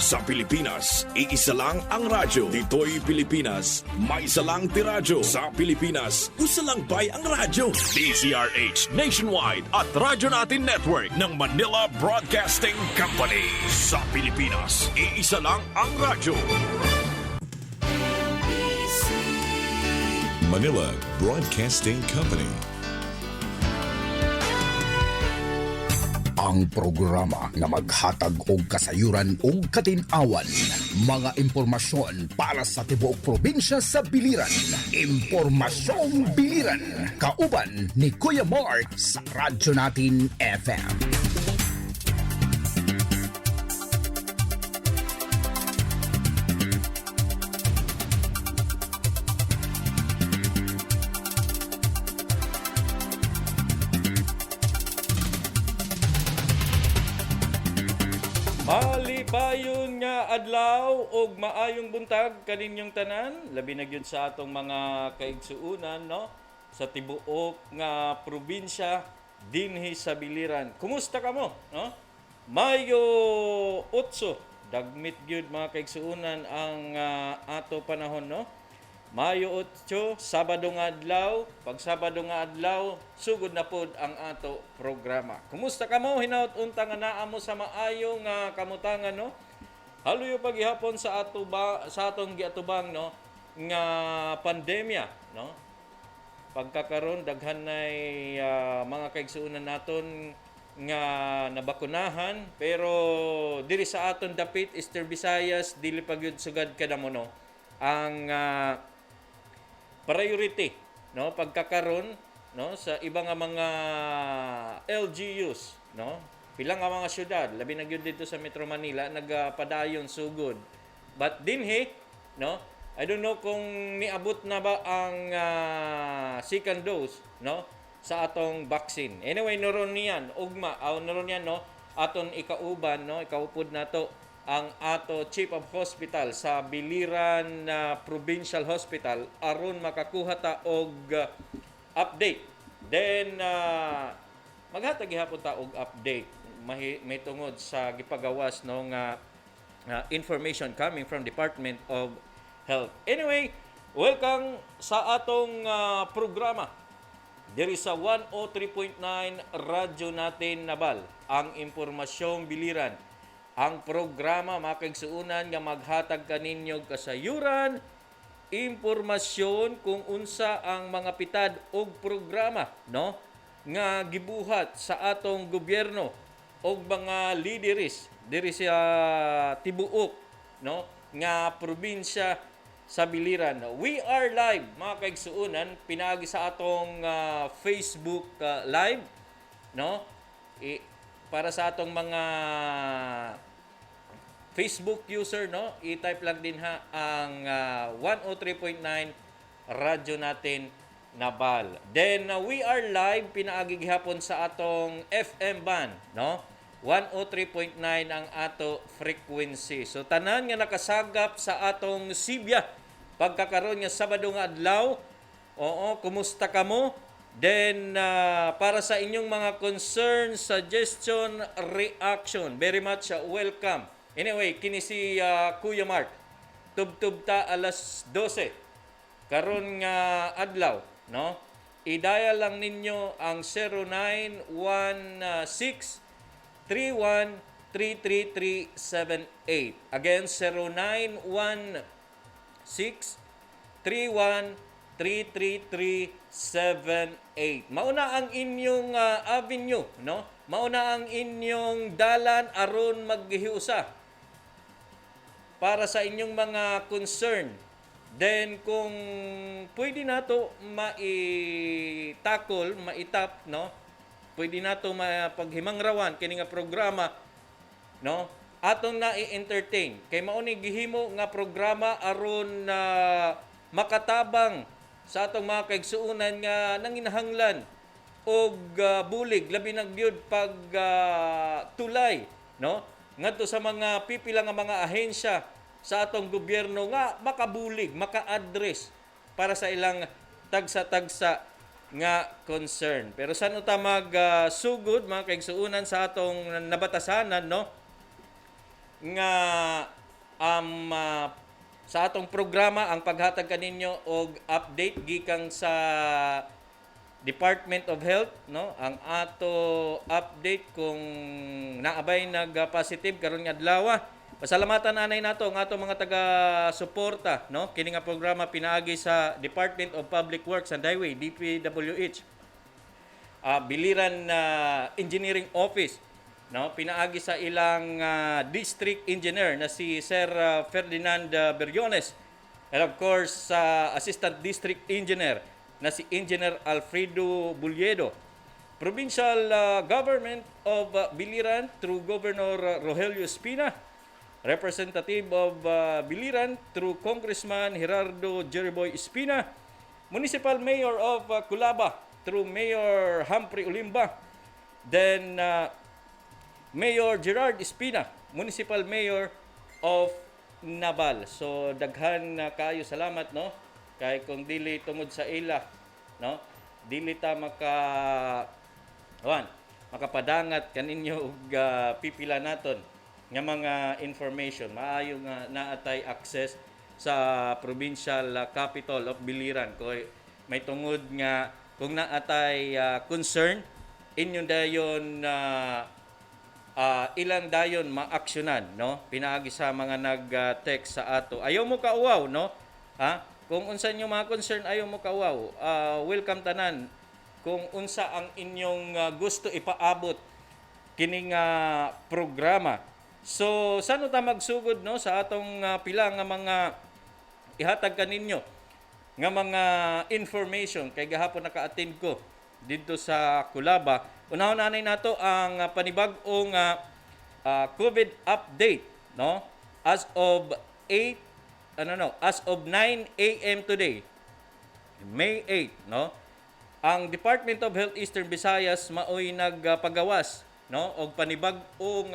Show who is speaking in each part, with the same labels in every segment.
Speaker 1: Sa Pilipinas, iisa lang ang radyo. Dito'y Pilipinas, may isa lang tiradyo. Sa Pilipinas, usa lang bay ang radyo. DZRH Nationwide at Radyo Natin Network ng Manila Broadcasting Company. Sa Pilipinas, iisa lang ang radyo.
Speaker 2: Manila Broadcasting Company.
Speaker 3: Ang programa na maghatag og kasayuran ug katin-awan, mga impormasyon para sa tibuok probinsya sa biliran. Impormasyong biliran, kauban ni Kuya Mark sa Radyo Natin FM.
Speaker 4: Malipayon nga adlaw og maayong buntag kaninyong tanan, labi na gyud sa atong mga kaigsuunan no sa tibuok nga probinsya dinhi sa biliran. Kumusta kamo no? Mayo 8 dagmit gyud mga kaigsuunan ang ato panahon no. Mayo 8, Sabado nga adlaw. Pag Sabado nga adlaw, sugod na pod ang ato programa. Kumusta kamo? Hinaut unta nga naa mo sa maayong kamutangan no? Haluyo paghihapon sa atong giatubang no nga pandemya no. Pagkakaron daghan nay mga kaigsuonan naton nga nabakunahan pero diri sa aton dapit Eastern Visayas dili pa gyud sugad kadamo no ang priority no pagkakaron no sa ibang nga mga LGUs no pila nga mga syudad labi na gyud dito sa Metro Manila nagpadayon sugod but dinhi no I don't know kung niabot na ba ang second dose no sa atong vaccine. Anyway noron niyan ugma noron yan no aton ikauban no ikaupod nato ang ato Chief of Hospital sa Biliran Provincial Hospital aron makakuha ta og update. Then maghatag gihapon ta og update may tungod sa gipagawas no nga information coming from Department of Health. Anyway, welcome sa atong programa diri sa 103.9 Radyo Natin Nabal, ang impormasyong biliran. Ang programa makigsuunan nga maghatag kaninyo kasayuran, impormasyon kung unsa ang mga pitad og programa no nga gibuhat sa atong gobyerno og mga lideres diri sa tibuok no nga probinsya sa biliran. We are live mga kaigsuunan pinaagi sa atong Facebook live no para sa atong mga Facebook user no i-type lang din ha ang 103.9 Radyo Natin Nabal. Then we are live pinaagi gihapon sa atong FM band no 103.9 ang ato frequency. So tanan nga nakasagap sa atong Sibya pagkakaroon nga Sabado nga adlaw. Oo, kumusta kamo? Then para sa inyong mga concern, suggestion, reaction, very much welcome. Anyway, kini si Kuya Mark. Tubtub ta alas 12. Karon nga adlaw, no? I-dial lang ninyo ang 0916-31-33378. Again, 0916-31-33378. Mauna ang inyong avenue, no? Mauna ang inyong dalan aron maghiusa para sa inyong mga concern. Then kung pwede nato maitakol, maitap, no? Pwede nato mapaghimangrawan kini nga programa, no? Atong na i-entertain kay mao ni gihimo nga programa aron makatabang sa atong mga kaigsuonan nga nanginahanglan og bulig labi na gyud pag tulay no ngadto sa mga pipila nga mga ahensya sa atong gobyerno nga makabulig, maka-address para sa ilang tagsa-tagsa nga concern. Pero saan uta sugod mga kaigsuunan sa atong nabatasanan no? nga sa atong programa ang paghatag kaninyo og update gikan sa Department of Health, no? Ang ato update kung naabay nag-positive karon nga adlaw. Pasalamatan anay nato ang ato mga taga-suporta, no? Kini nga programa pinaagi sa Department of Public Works and Highway, DPWH. Biliran Engineering Office, no, pinaagi sa ilang district engineer na si Sir Ferdinand Beriones, and of course sa assistant district engineer na si Engineer Alfredo Bulyedo. Provincial Government of Biliran through Governor Rogelio Espina, Representative of Biliran through Congressman Gerardo Jeriboy Espina, Municipal Mayor of Culaba through Mayor Humphrey Ulimba, then Mayor Gerard Espina, Municipal Mayor of Nabal. So daghan na kayo salamat, no? Kay kung dili tungod sa ila, no? Dili ta makapadangat kaninyo og pipila naton nga mga information. Maayo nga naatay access sa provincial capital of Biliran. Kay may tungod nga kung naatay concern inyo dayon ilang dayon ma-aksyonan, no? Pinaagi sa mga nag-text sa ato. Ayaw mo kauwaw, no? Ha? Kung unsa inyo mga concern, ayaw mo kauwaw. Welcome tanan. Kung unsa ang inyong gusto ipaabot kining programa. So, sano ta magsugod, no, sa atong pila nga mga ihatag kaninyo nga mga information kay gahapon naka-attend ko dito sa Culaba. Unahon nanay nato ang panibag-ong COVID update, no? As of 9 a.m. today, May 8, no? Ang Department of Health Eastern Visayas maoy nagpagawas, no, og panibag-ong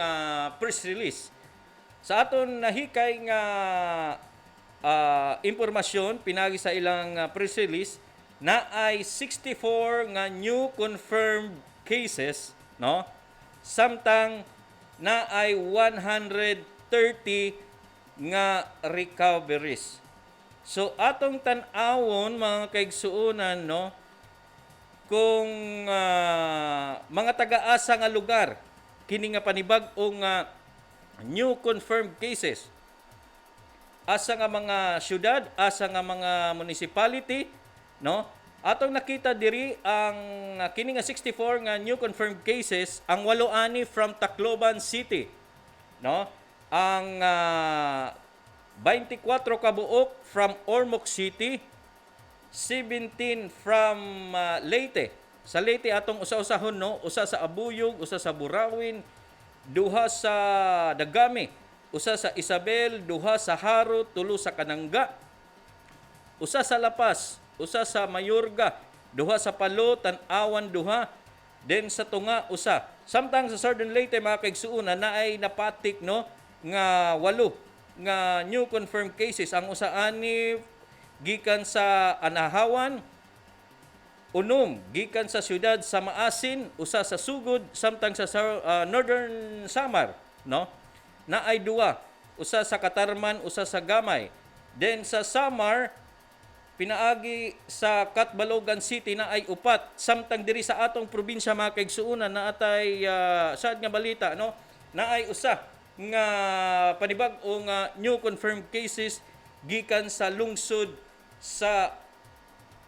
Speaker 4: press release. Sa aton nahikay nga impormasyon pinagi sa ilang press release na ay 64 nga new confirmed cases, no? Samtang na ay 130 nga recoveries. So atong tan-awon mga kaigsuonan, no, kung mga taga-asa nga lugar kini nga panibag-ong new confirmed cases, asa nga mga syudad, asa nga mga municipality, no? Atong nakita diri ang kini nga 64 nga new confirmed cases, ang 8 ani from Tacloban City, no? Ang 24 kabuok from Ormoc City, 17 from Leyte. Sa Leyte atong usa-usahon, no? Usa sa Abuyog, usa sa Burawin, duha sa Dagami, usa sa Isabel, duha sa Haro, tulo sa Kananga, usa sa Lapas, usa sa Mayorga, duha sa Palo, Tan-awan duha, then sa Tunga usa. Samtang sa Southern Leyte mga kaigsuonan na ay napatik, no, nga 8 nga new confirmed cases. Ang usa ani gikan sa Anahawan, unom gikan sa siyudad sa Maasin, usa sa Sugod, samtang sa Northern Samar, no, na ay 2, usa sa Katarman, usa sa Gamay. Then sa Samar pinaagi sa Catbalogan City na ay 4, samtang diri sa atong probinsya mga kaigsuonan na atay sad nga balita, no, na ay usa nga panibag-o nga new confirmed cases gikan sa lungsod sa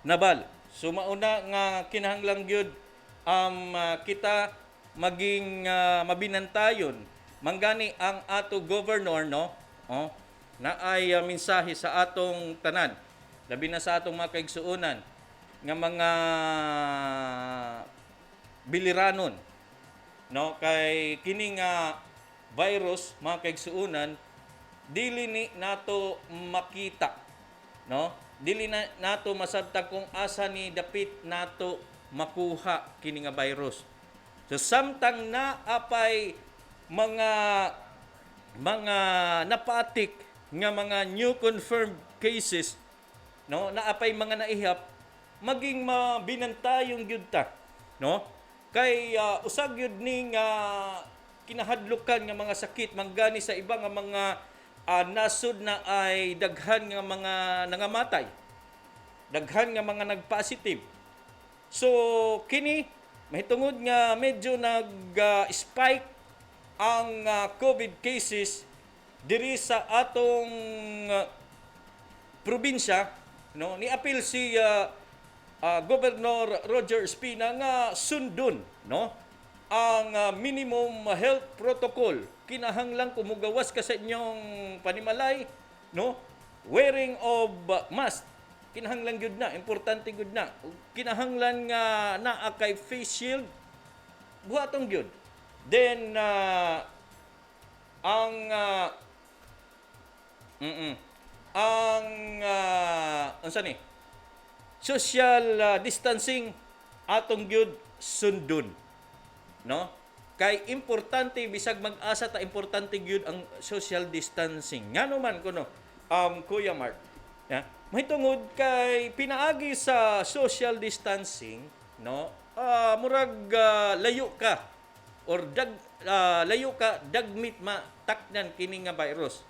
Speaker 4: Nabal. So mauna nga kinahanglang gyud kita maging mabinantayon manggani ang ato governor, no, na ay mensahe sa atong tanan, labi na sa atong mga kaigsuonan nga mga biliranon, no, kay kini nga virus mga kaigsuonan dili ni nato makita, no, dili na nato masabtang kung asa ni dapit nato makuha kini nga virus. So samtang naapay mga napatik nga mga new confirmed cases, no, naapay mga naihap, maging mabinantayong gyud ta, no, kay usag gyud ning kinahadlukan nga mga sakit manggani sa iba nga mga nasod na ay daghan nga mga nangamatay, daghan nga mga nagpositive. So kini mahitungod nga medyo nag-spike ang COVID cases diri sa atong probinsya, no, ni-appeal si Governor Roger Espina nga sundon, no, ang minimum health protocol. Kinahanglan kumugawas ka sa inyong panimalay, no, wearing of mask. Kinahanglan gyud na, importante gyud na. Kinahanglan nga naa kay face shield, buhatong gyud. Then unsa ni? Social distancing atong gyud sundon, no? Kay importante bisag mag-asa ta, importante gyud ang social distancing. Ngano man kuno Kuya Mark, ya, mahitungod kay pinaagi sa social distancing, no, murag layo ka or layo ka dagmit matakdan kini nga virus,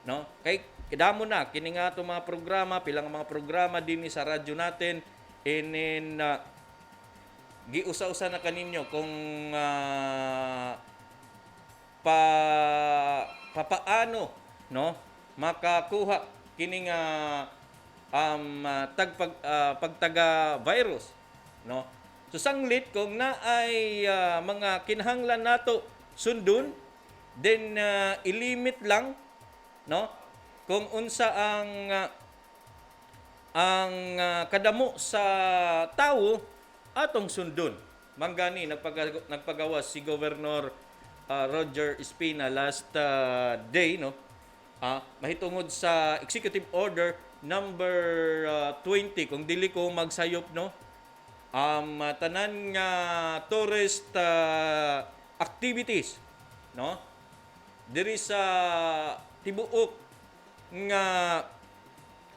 Speaker 4: no? Kay kidamo na kini nga ato mga programa, pilang mga programa dinhi sa radyo natin, inin giusa-usa na kaninyo kung papaano, no, makakuha kini nga pagtaga virus, no. So sanglit kung naay mga kinahanglan nato sundon, then ilimit lang, no, kung unsa ang kadamo sa tawo atong sundon. Manggani nagpagawas si Governor Roger Espina last day, no, mahitungod sa Executive Order number 20, kung dili ko magsayop, no, tanan nga tourist activities, no, diri sa tibuok nga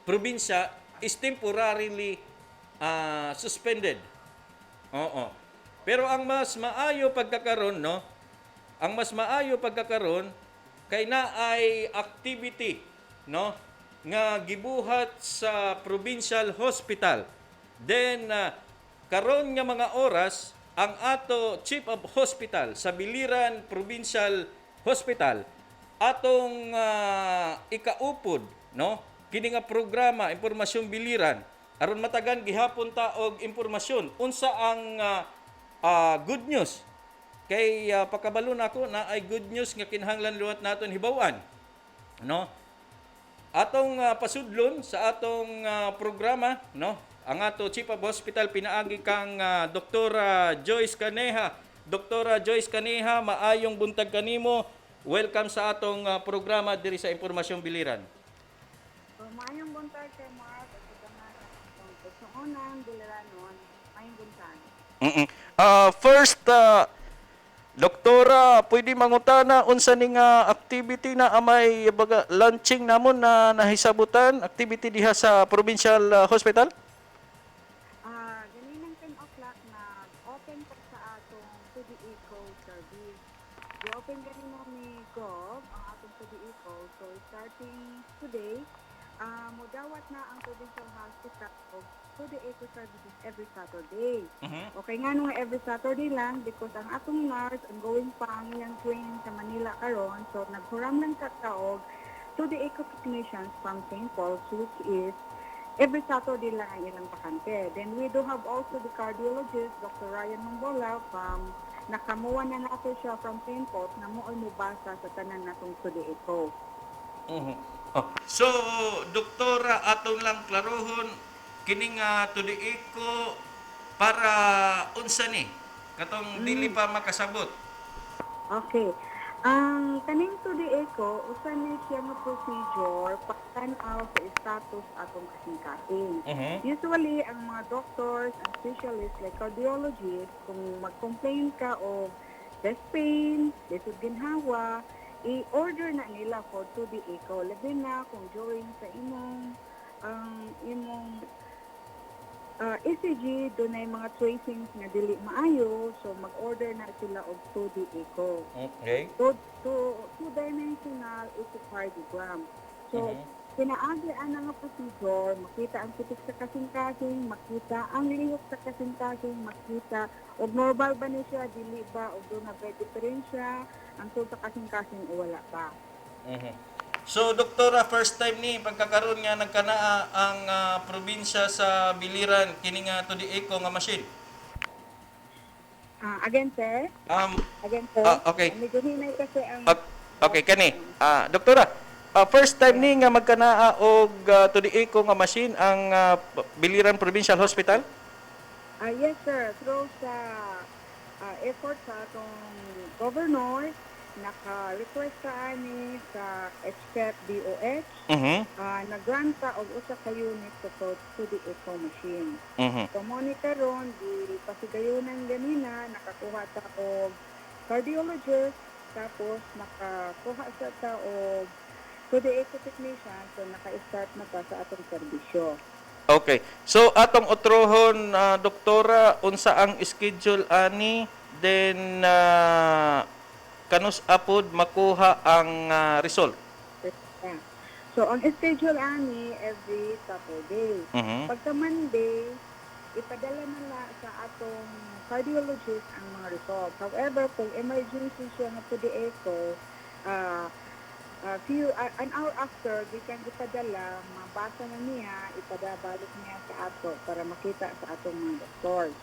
Speaker 4: probinsya is temporarily suspended. Oo. Pero ang mas maayo pagkakaron, no, ang mas maayo pagkakaron kay naay activity, no, nga gibuhat sa provincial hospital. Then karon nga mga oras ang ato Chief of Hospital sa Biliran Provincial Hospital atong ikaupod, no, kini nga programa Impormasyong Biliran aron matagan gihapon ta og impormasyon unsa ang good news. Kay pakabalo nako na ay good news nga kinahanglan luwat naton hibaw-an, no, atong pasudlon sa atong programa, no, ang ato Chief of Hospital pinaagi kang Dr. Joyce Caneha. Dr. Joyce Caneha, maayong buntag kanimo. Welcome sa atong programa diri sa Impormasyong Biliran.
Speaker 5: Maayong buntag kay Mark at sa unang Biliranon. Maayong buntag.
Speaker 4: First, Doktora, pwede mangutana unsa ning activity na amay baga launching namon na nahisabutan activity diha sa Provincial Hospital?
Speaker 5: Ganinang 10 o'clock na open pa sa atong PDE code service. I-open ganin ni Gov ang atong PDE code. So starting today, mudawat na ang Provincial Hospital of PDE code services every Saturday. Okay nga nung every Saturday lang because ang atong nurse ang going pa ang ilang train sa Manila karon. So naghuram lang kataog to the eco technicians from St. Paul's, which is every Saturday lang ang ilang bakante. Then we do have also the cardiologist, Dr. Ryan Mongbola, from nakamuha na nato siya from St. Paul's na mo'y mubasa sa tanan natong to the eco.
Speaker 4: So, doktora, atong lang klarohon kining to the eco para unsa ni katong dili pa makasabot.
Speaker 5: Okay. Ang kaning to the eco, usa ni siya nga procedure pagtan-aw sa status atong kasing-kasing. Usually, ang mga doctors and specialists like cardiologists, kung mag-complain ka o chest pain, lisod ginhawa, i-order na nila for to the eco. Labi na kung during sa imong ECG, doon ay mga tracings nga dili maayo, so mag-order na sila og 2D echo.
Speaker 4: Okay.
Speaker 5: Two-dimensional echocardiogram. So, pinaagi ang nga procedure, makita ang putik sa kasing-kasing, makita ang lihok sa kasing-kasing, makita og normal ba ni siya, dili ba, og doon na ba diferensya, ang sa kasing-kasing o wala pa.
Speaker 4: So, Doktora, first time ni pagkakaroon nga nagkanaa ang probinsya sa biliran kini nga to the echo nga machine.
Speaker 5: Again, sir?
Speaker 4: Okay.
Speaker 5: Medyo hinay kasi ang...
Speaker 4: Okay, kani. Doktora, first time ni nga magkanaa og to the echo nga machine ang Biliran Provincial Hospital?
Speaker 5: Yes, sir. Through sa effort sa atong governor, naka-request sa ani sa HCAP DOH, nag-grant ta og usa ka unit to the echo machine. So monitoron di pasigayunan ganina, nakakuha ta og cardiologist, tapos nakakuha ta og to the echo technician, so naka-start na ta sa atong serbisyo.
Speaker 4: Okay. So atong utrohon, Doktora, unsa ang schedule ani, then kanus apod makuha ang result?
Speaker 5: Yeah. So, ang schedule ani every Saturday. Pagka Monday, ipadala na sa atong cardiologist ang mga results. However, kung emergency siya nga to the echo, an hour after, we can ipadala, mabasa na niya, ipadabalik niya sa ato para makita sa atong mga doctors.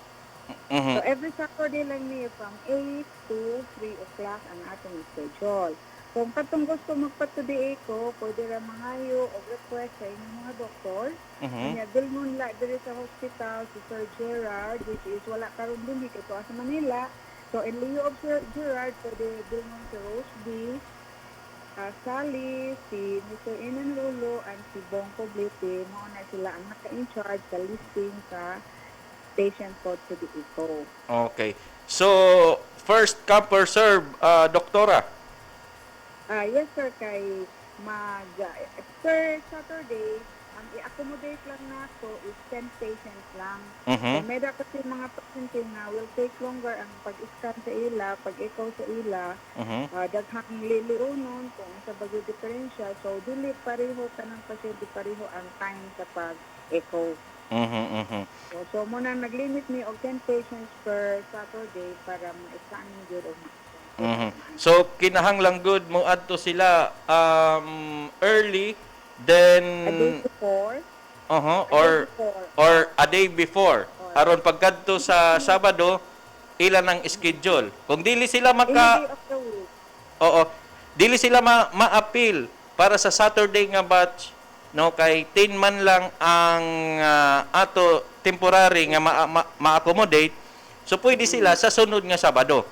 Speaker 5: So, every Saturday lang niya from 8 to 3 o'clock ang atong schedule. Kung katong gusto magpa-to the echo, pwede ra mangayo o request sa inyong mga doktor. Kanya, bilngon la diri sa hospital, si Sir Gerard, which is wala karon din dito sa Manila. So, in lieu of Sir Gerard, pwede bilngon si Rose B, Sally, si Mr. Inan Lolo, and si Bong Poblete. Mga na sila ang naka-in-charge sa listing sa patient code to the echo.
Speaker 4: Okay. So, first come, first serve, Doktora.
Speaker 5: Yes, sir. Kay per Saturday, ang i-accommodate lang nato is 10 patients lang. So, meron kasi mga pasyente na will take longer ang pag-scan sa ila, pag-echo sa ila, daghang liliunon kung sa bagyo diferensya. So, dili pareho ka ng pasyente, pareho ang time sa pag-echo. So muna nag-limit ni og 10 patients per Saturday para ma-scan ni gyud og
Speaker 4: So kinahanglang good mo adto sila early, then
Speaker 5: a day before.
Speaker 4: Or a day before. Aron pagkadto sa Sabado, ilan ang schedule. Kung dili sila
Speaker 5: Any day of the week.
Speaker 4: Dili sila ma-appeal para sa Saturday nga batch, no, kay 10 man lang ang ato temporary nga ma-accommodate. So pwede sila sa sunod nga Sabado.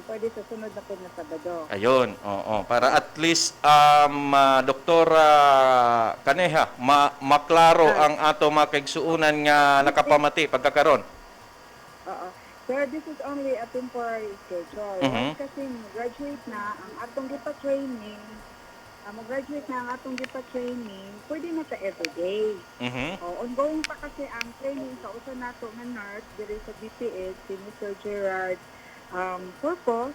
Speaker 5: Pwede sa sunod na po na Sabado.
Speaker 4: Ayun, para at least Doktora kaneha maklaro ang ato makaigsuunan nga nakapamati pagkakaron.
Speaker 5: Sir, this is only a temporary schedule. Kasi graduate na ang atong gipa-training, mag-graduate na ang atong gipa-training, pwede na ta everyday. Ongoing pa kasi ang training sa usa nato nga nurse diri sa BPS, si Mr. Gerard Purpose.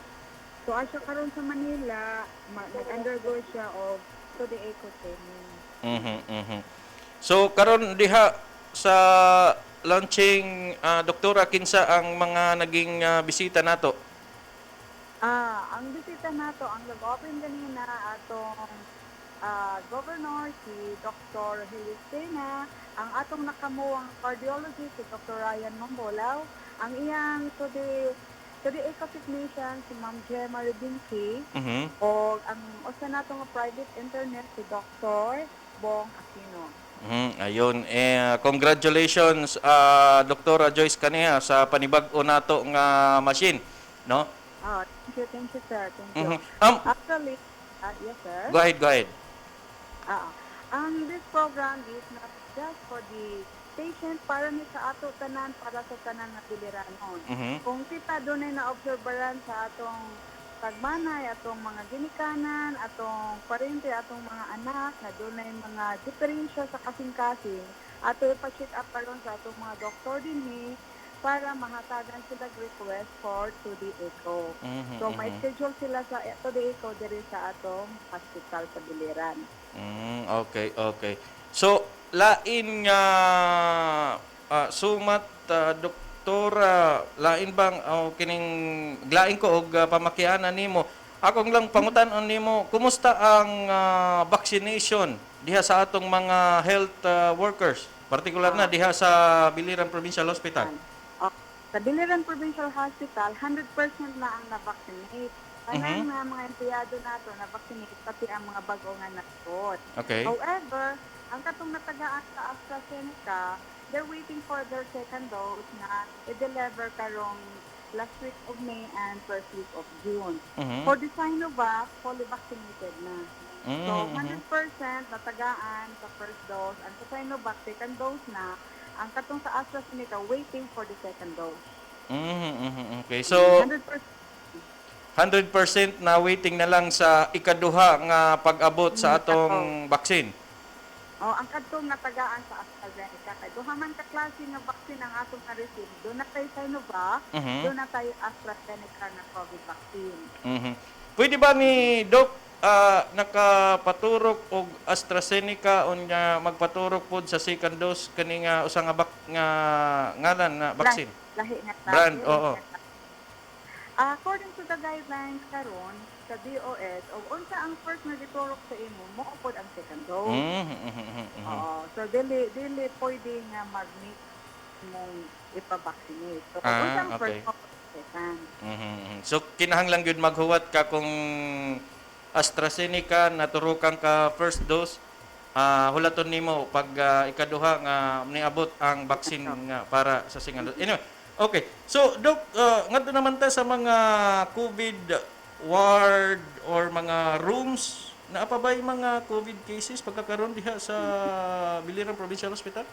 Speaker 5: So, asya karon sa Manila, nag-undergo siya of to the echo training.
Speaker 4: So, karon diha sa launching, Doktora, kinsa ang mga naging bisita nato?
Speaker 5: Ang bisita nato, ang nag-open ganina atong governor, si Dr. Helicena, ang atong nakamuang cardiologist, si Dr. Ryan Mambolaw, ang iyang to the echo technician, si Ma'am Gemma Rubinki, o ang usa nato nga private internist, si Dr. Bong Aquino.
Speaker 4: Ayun, congratulations, Doktora Joyce Kaneha, sa panibag-o nato nga machine, no?
Speaker 5: Thank you, sir. Thank you. Actually, yes, sir.
Speaker 4: Go ahead.
Speaker 5: This program is not just for the patient, para ni sa ato tanan, para sa tanan na biliranon. Kung kita doon ay na-observeran sa atong pagmanay, atong mga ginikanan, atong parente, atong mga anak, na doon ay mga diferensya sa kasing-kasing, ato ipa-check up karon sa atong mga doktor dinhi para mahatagan sila request for 2D echo. So may schedule sila sa 2D echo diri sa atong hospital sa Biliran.
Speaker 4: Okay, okay. So, lain nga sumat, doktora, lain bang kining lain ko og pamakianan nimo. Akong lang pangutan-on nimo, kumusta ang vaccination diha sa atong mga health workers, partikular na diha sa Biliran Provincial Hospital?
Speaker 5: Sa Biliran Provincial Hospital, 100% na ang na-vaccinate. Kanang na mga empleyado nato na-vaccinate, pati ang mga bago nga nasot.
Speaker 4: Okay.
Speaker 5: However, ang katong natagaan sa AstraZeneca, they're waiting for their second dose na i-deliver karong last week of May and first week of June. For the Sinovac, fully vaccinated na. So, 100% natagaan sa first dose. And sa Sinovac, second dose na. Ang katong sa AstraZeneca, waiting for the second dose.
Speaker 4: Okay, so
Speaker 5: 100%.
Speaker 4: 100% na waiting na lang sa ikaduha nga pag-abot sa atong vaccine.
Speaker 5: Ang katong natagaan sa AstraZeneca, kay duha man ka klase nga vaccine ang atong na-receive. Doon na tayo Sinovac, doon na tayo AstraZeneca na COVID vaccine.
Speaker 4: Pwede ba ni Doc nakapaturok og AstraZeneca unya magpaturok pod sa second dose kani nga usa nga ngalan na vaccine?
Speaker 5: Lahi nga
Speaker 4: Brand, oo.
Speaker 5: According to the guidelines karon sa DOS, unsa ang first na giturok sa imo, mo pod ang second dose. So dili pwede nga mag-mix mong ipa-vaccinate. So unsa ang first mo second.
Speaker 4: So kinahanglan gyud maghuwat ka kung AstraZeneca naturukan ka first dose, hulaton nimo pag ikaduha nga niabot ang vaccine nga para sa second dose. Anyway, okay. So, Doc, ngadto naman ta sa mga COVID ward or mga rooms, naa pa ba yung mga COVID cases pagkakaroon diha sa Biliran Provincial Hospital?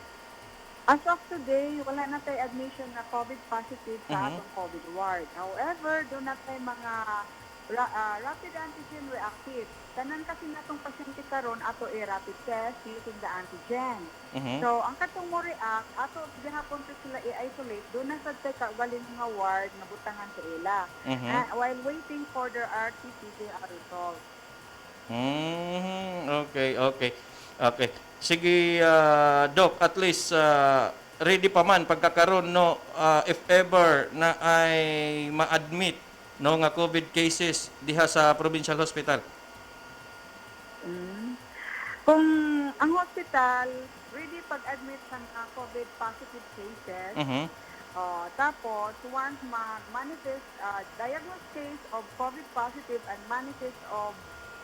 Speaker 5: As of today, wala na tayo admission na COVID positive sa atong COVID ward. However, doon na tayo mga rapid antigen reactive. Tanan kasi natong pasyente karon ato rapid test using the antigen. So, ang katong mo react, ato gihapon to sila i-isolate, doon na sad tay kaugaling nga ward na butangan sa ila. While waiting for their RT-PCR result.
Speaker 4: Okay, okay. Okay. Sige, Doc, at least ready pa man pagkakaroon no if ever na ay ma-admit no nga COVID cases diha sa provincial hospital.
Speaker 5: Kung ang hospital ready pag-admit sa COVID positive cases, tapos once mag-manifest diagnosed case of COVID positive and manifest of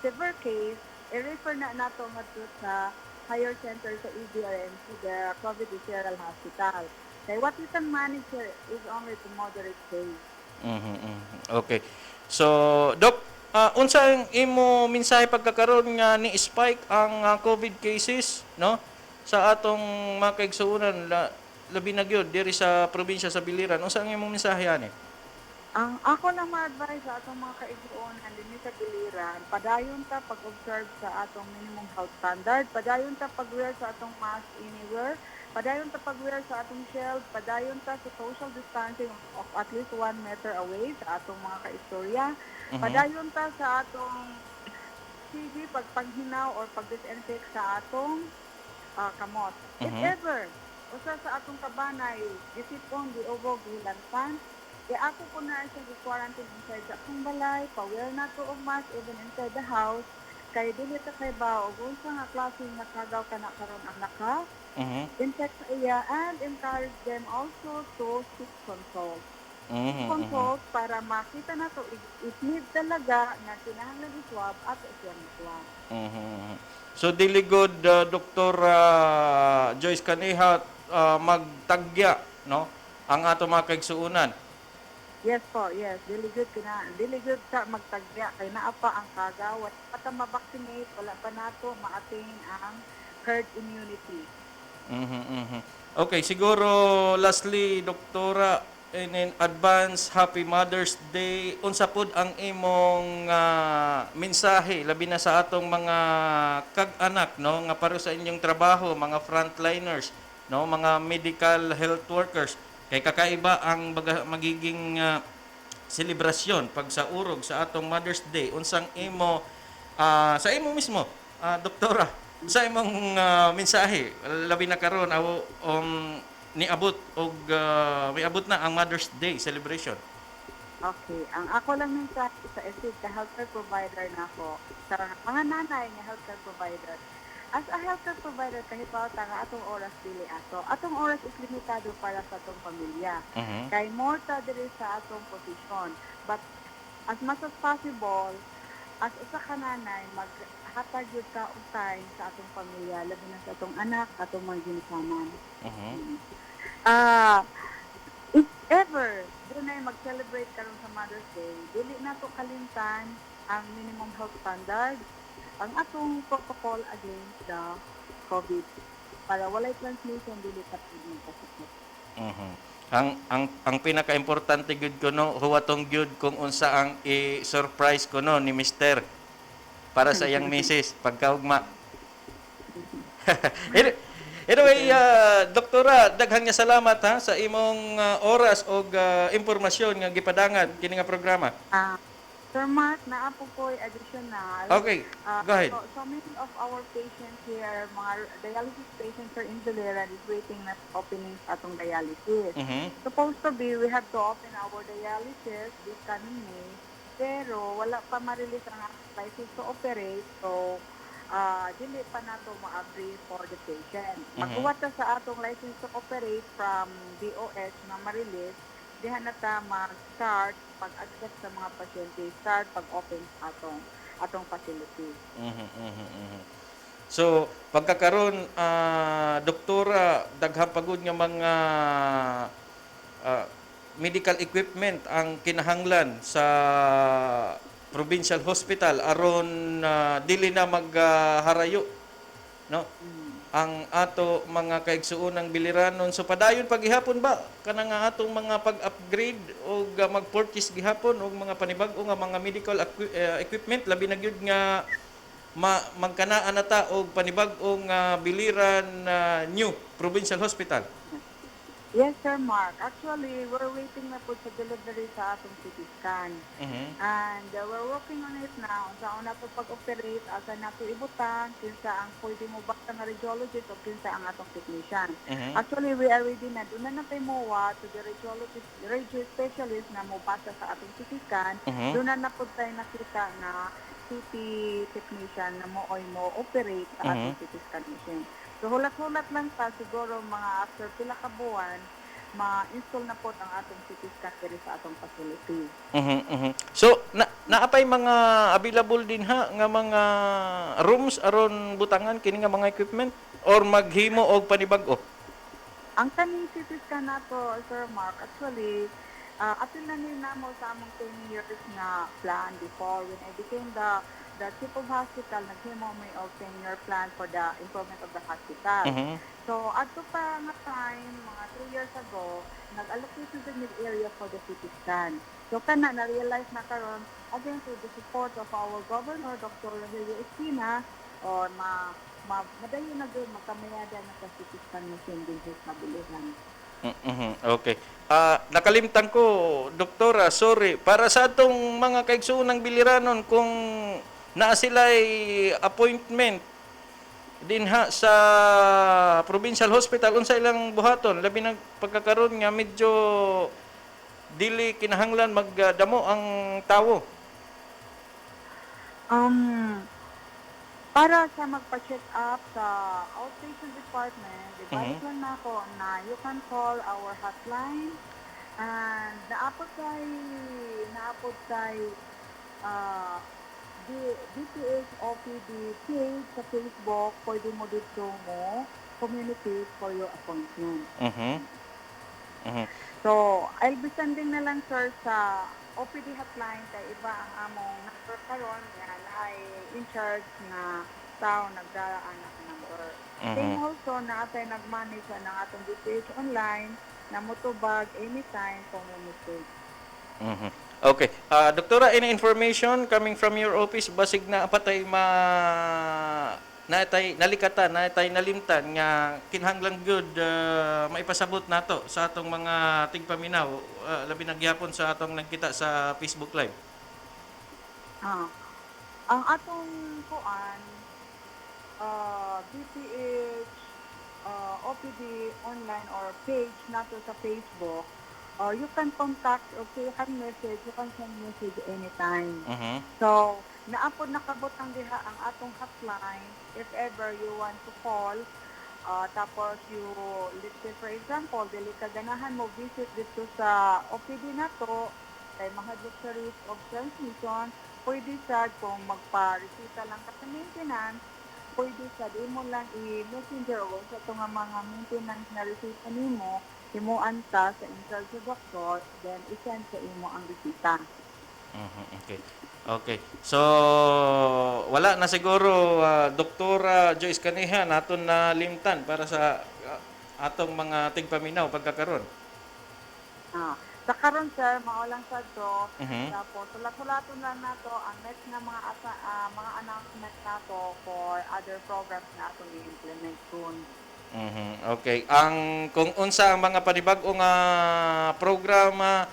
Speaker 5: severe case, i-refer na nato ngadto sa higher center sa EDRM to the COVID Referral Hospital. Kaya what we can manage here is only to moderate case.
Speaker 4: Okay. So, Doc, unsa ang imo mensahe pagkakaroon nga ni spike ang COVID cases, no? Sa atong mga kaigsuonan, labi na gyud diri sa probinsya sa Biliran. Unsa ang imo mensahe ani?
Speaker 5: Ang ako lang ma-advise sa atong mga kaigsuonan dinhi sa Biliran, padayon ta pag-observe sa atong minimum health standard, padayon ta pag-wear sa atong mask anywhere, padayon ta pag-wear sa atong shield, padayon ta sa social distancing of at least 1 meter away sa atong mga kaistorya, padayon ta sa atong sige pagpanghinaw or pag-disinfect sa atong kamot. If ever, usa sa atong kabanay, gisipon, giubog, gilantan, ako po na siya gi-quarantine inside sa akong balay, pa-wear na to of mask even inside the house, kay dili ta kay ba og unsa nga klase nga kagaw kana karon ang naka infect sa iya, and encourage them also to seek consult. Consult para makita na to if need talaga na kinahanglan i-swab at siya i-swab.
Speaker 4: So dili good Dr. Joyce Kaniha magtagya no ang ato mga kaigsuonan.
Speaker 5: Yes po, yes. Dili good sa magtagya kay naa pa ang kagaw at pata ma-vaccinate wala pa nato ma-attain ang herd immunity. Okay, siguro lastly, Doktora, in advance, Happy Mother's Day. Unsa pud ang imong mensahe labi na sa atong mga kag-anak no nga para sa inyong trabaho, mga frontliners
Speaker 4: no, mga medical health workers. Kay kakaiba ang magiging selebrasyon pag sa urog sa atong Mother's Day. Unsang imo sa imo mismo, doktora, sa imong mensahe labi na karon niabot og miabot na ang Mother's Day celebration.
Speaker 5: Okay, ang ako lang mensahe sa isip ka healthcare provider na ako, sa mga nanay nga healthcare provider. As a healthcare provider, kahit pa nga atong oras dili ato. Atong oras is limitado para sa atong pamilya. Kay more ta diri sa atong posisyon. But as much as possible, as isa ka nanay, maghatag yun ka og time sa atong pamilya, labi na sa atong anak, atong mga ginikanan. If ever doon ay mag-celebrate karon sa Mother's Day, dili na to kalimtan ang minimum health standard, ang atong protocol against the COVID para walay transmission dili ta magkasakit.
Speaker 4: Ang pinaka-importante gyud ko no huwatong gyud kung unsa ang i-surprise ko no ni Mister para sa iyang misis pagkaugma. Anyway, doktora, daghang nga salamat ha sa imong oras og impormasyon nga gipadangan kini nga programa.
Speaker 5: Sir Mark, naapo ko additional.
Speaker 4: Okay, go ahead.
Speaker 5: So many of our patients here, mga dialysis patients are in Biliran is waiting na opening sa atong dialysis. Supposed to be, we have to open our dialysis this coming May, pero wala pa ma-release ang license to operate, so dili pa nato ma-agree for the patient. Magkuha ta sa atong license to operate from DOH na ma-release, dihan na ta mag-start pag-accept sa mga pasyente, start pag-open atong facility.
Speaker 4: So, pagkakaroon, doktora, daghang pagod nga mga medical equipment ang kinahanglan sa provincial hospital aron dili na magharayo no ang ato mga kaigsuonang biliranon. So padayon paghihapon ba kanang atong mga pag-upgrade o mag-purchase gihapon og mga panibag-o nga mga medical equipment labi na gyud nga magkanaan na ta og panibag-o nga biliran new provincial hospital.
Speaker 5: Yes, Sir Mark. Actually, we're waiting na po sa delivery sa atong CT scan. And we're working on it now. Sa una po pag-operate, asa na po ibutan, kinsa ang pwede mo basta nga radiologist o kinsa ang atong technician. Actually, we are ready na. Doon na tayo muwa to the radio specialist na mo basta sa atong CT scan. Doon na po tayo nakita na CT technician na mo operate sa atong CT scan machine. So, hulat-hulat lang ta, siguro mga after pila ka buwan, ma-install na po ang atong CT scan sa atong facility.
Speaker 4: So, naapay mga available din ha, nga mga rooms aron butangan kini nga mga equipment? Or maghimo og panibag-o?
Speaker 5: Ang kaning CT scan nato, Sir Mark, actually, atin na nila mo sa among 10 years na plan before when I became the chief of hospital, naghimo may of 10-year plan for the improvement of the hospital. So, ato pa nga time, mga 3 years ago, nag-allocate the mid area for the CT scan. So, na-realize na karon again through the support of our governor, Dr. Rogelio Espina, or madayon na doon, makamayada na sa CT scan machine din sa Biliran.
Speaker 4: Okay. Nakalimtan ko, doktora, sorry. Para sa atong mga kaigsuonang biliranon, kung naa sila'y appointment din ha sa provincial hospital, unsa ilang buhaton? Labi ng pagkakaroon nga medyo dili kinahanglan magdamo ang tawo.
Speaker 5: Para sa magpa-check up sa outpatient department, ibalik lang na ako na you can call our hotline and naapod tayo DPH OPD page sa Facebook, pwede mo dito mo communicate for your appointment. So, I'll be sending na lang, sir, sa OPD hotline kay iba ang among number karon nga ay in charge na tao nagdaraan na number. Same also na atay nag-manage ng atong DPH online na motubag anytime kung may mistake.
Speaker 4: Okay. Doktora, any information coming from your office basig na apatay nalikatan natay nalimtan nga kinahanglan gyud maipasabot nato sa atong mga tigpaminaw labi na gyapon sa atong nagkita sa Facebook Live.
Speaker 5: Ah, ang atong kuan, BPH, OPD online or page nato sa Facebook, you can contact, okay, you can message, you can send message anytime. So, naapod nakabot ang diha ang atong hotline if ever you want to call. Tapos let's say for example, dili ka ganahan mo visit dito sa OPD nato, kay mahadlok sa risk of transmission, pwede sad kung magpa-resita lang ka sa maintenance, pwede sad imo lang i-messenger o sa itong mga maintenance na resita nimo, himuan ta sa in charge sa doktor, then i-send sa imo ang resita.
Speaker 4: Okay. So, wala na siguro Doktora Joyce Kaneha naton na limtan para sa atong mga tigpaminaw pagkakaron.
Speaker 5: Sa karon sir, mao lang sad to. Tapos sulat-sulaton lang nato ang next na mga announcement nato for other programs na atong i-implement soon.
Speaker 4: Okay. Kung unsa ang mga panibag-o nga programa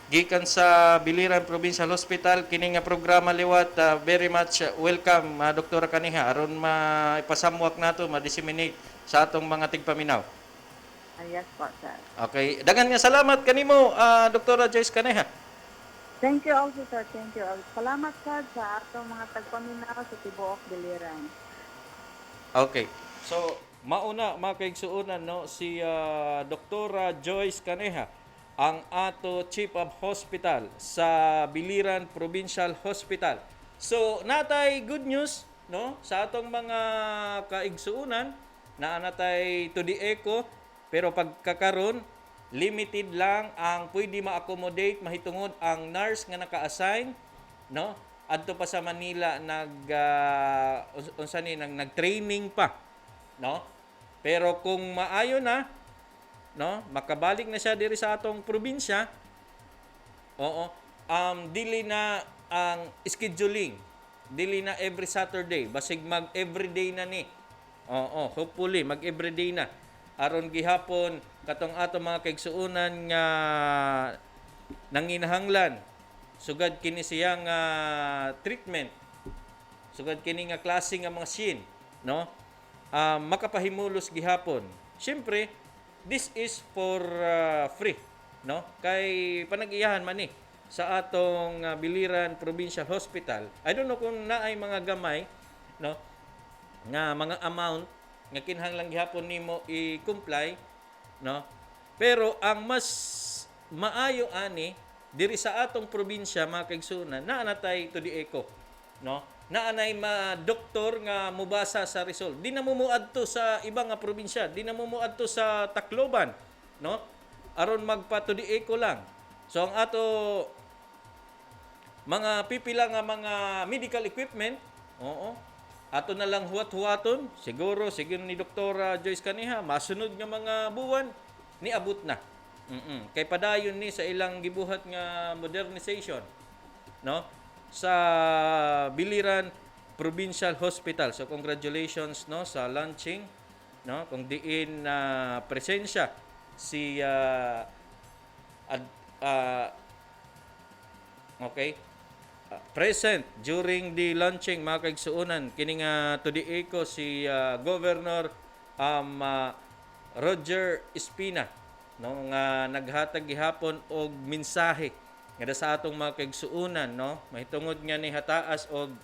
Speaker 4: gikan sa Biliran Provincial Hospital, kini nga programa liwat, very much welcome Doktora Kaneha aron maipasamwak nato, ma-disseminate sa atong mga tigpaminaw.
Speaker 5: Yes po sir.
Speaker 4: Okay. Dagan nga salamat kanimo Doktora Joyce Kaneha.
Speaker 5: Thank you also sir, thank you. Salamat sir sa atong mga tagpaminaw sa tibuok Biliran.
Speaker 4: Okay. So, mauna mga kaigsuonan no si Doktora Joyce Kaneha, ang ato Chief of Hospital sa Biliran Provincial Hospital. So, natay good news no sa atong mga kaigsuonan na natay to the echo, pero pagkakaron limited lang ang pwede ma-accommodate mahitungod ang nurse nga naka-assign no adto pa sa Manila nag-training pa no. Pero kung maayo na no, makabalik na siya diri sa atong probinsya, dili na ang scheduling, dili na every Saturday, basig mag everyday na ni. Hopefully mag everyday na. Aron gihapon katong atong mga kaigsuonan nga nanginahanglan sugad kini siyang treatment, sugad kini nga klase nga mga scene, no? Makapahimulos gihapon. Siyempre, this is for free, no? Kay panag-iyahan man ni sa atong Biliran Provincial Hospital. I don't know kung naay mga gamay, no? Nga mga amount nga kinahanglan gihapon nimo i-comply, no? Pero ang mas maayo ani diri sa atong probinsya mga kaigsuonan, naa natay to the echo, no? Naanay doktor nga mubasa sa result. Di na mumuadto sa ibang nga probinsya, di na mumuadto sa Tacloban, no? Aron magpa to the echo lang. So ang ato mga pipila nga mga medical equipment, ato na lang huwat-huwaton, siguro ni Doktora Joyce Kaneha, masunod nga mga buwan niabot na. Kay padayon ni sa ilang gibuhat nga modernization, no? Sa Biliran Provincial Hospital. So congratulations no sa launching, no? Kung diin presensya si present during the launching mga kaigsuonan kini nga to the echo si Governor Roger Espina, no, nga naghatag gihapon og mensahe nga sa atong mga kaigsuonan, no, mahitungod nga ni hataas og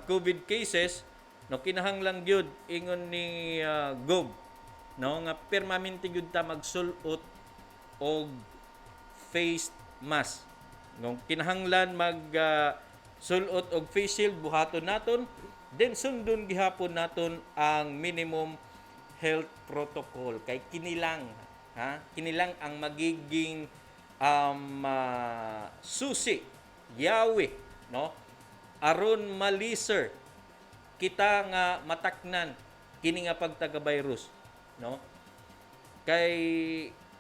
Speaker 4: COVID cases, no, kinahanglan gyud ingon ni Gov, no, nga permanente gyud ta magsulot og face mask. Nung kinahanglan sulot og face shield buhaton naton, then sundon gihapon naton ang minimum health protocol kay kinilang ang magiging susi yawi, no, aron maliser kita nga mataknan kini nga pagtaga-virus, no, kay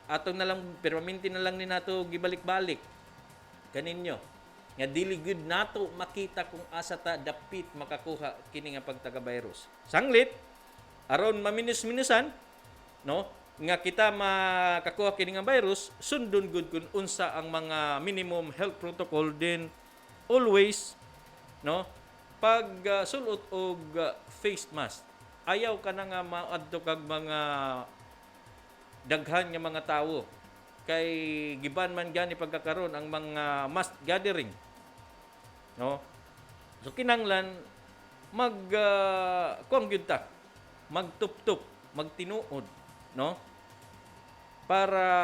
Speaker 4: atong na lang permanente na lang ni nato gibalik-balik kaninyo, nga dili gud nato makita kung asa ta dapit makakuha kini nga pagtaga-virus. Sanglit aron maminus-minusan, no, nga kita makakuha kini nga virus, sundon gud kun unsa ang mga minimum health protocol, din always, no, pag sulot og face mask. Ayaw ka na nga maadto kag mga daghan nga mga tawo, kay giban man gani pagkakaroon ang mga mass gathering, no. So kinanglan kuang gyud ta, magtup-tup, magtinuod, no, para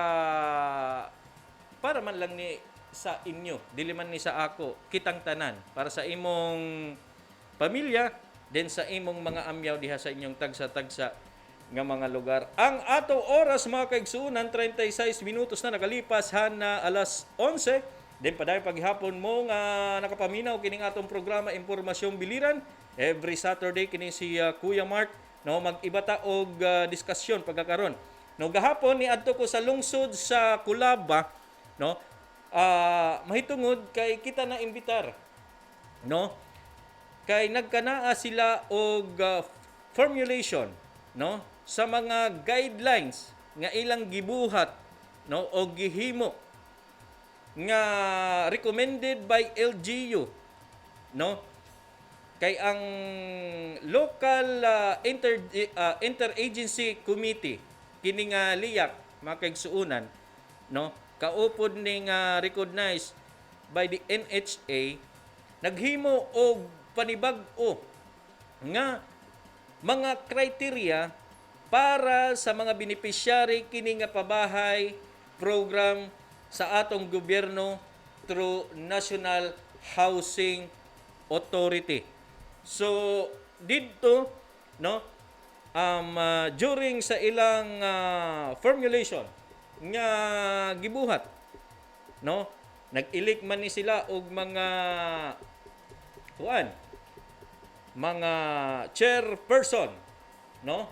Speaker 4: man lang ni sa inyo, dili man ni sa ako, kitang tanan, para sa imong pamilya, din sa imong mga amyaw diha sa inyong tagsa-tagsa nga mga lugar. Ang ato oras mga kaigsunan, 36 minutos na nakalipas na alas 11. Din paday paghapon mo nga nakapaminaw kining atong programa Impormasyong Biliran. Every Saturday kini si Kuya Mark, no, mag-ibata og diskusyon pagkakaron. No, gahapon ni adto ko sa lungsod sa Culaba, no. Mahitungod kay kita na imbitar, no, kay nagkanaa sila og formulation, no, sa mga guidelines nga ilang gibuhat, no, o gihimo nga recommended by LGU, no, kay ang local interagency committee kini nga liyak mga kaigsuunan, no, kaupod ning recognized by the NHA, naghimo og panibag-o nga mga kriteria para sa mga beneficiary kini nga pabahay program sa atong gobyerno through National Housing Authority. So dito, no, during sa ilang formulation nga gibuhat, no, nag-ilik man ni sila og mga mga chairperson, no,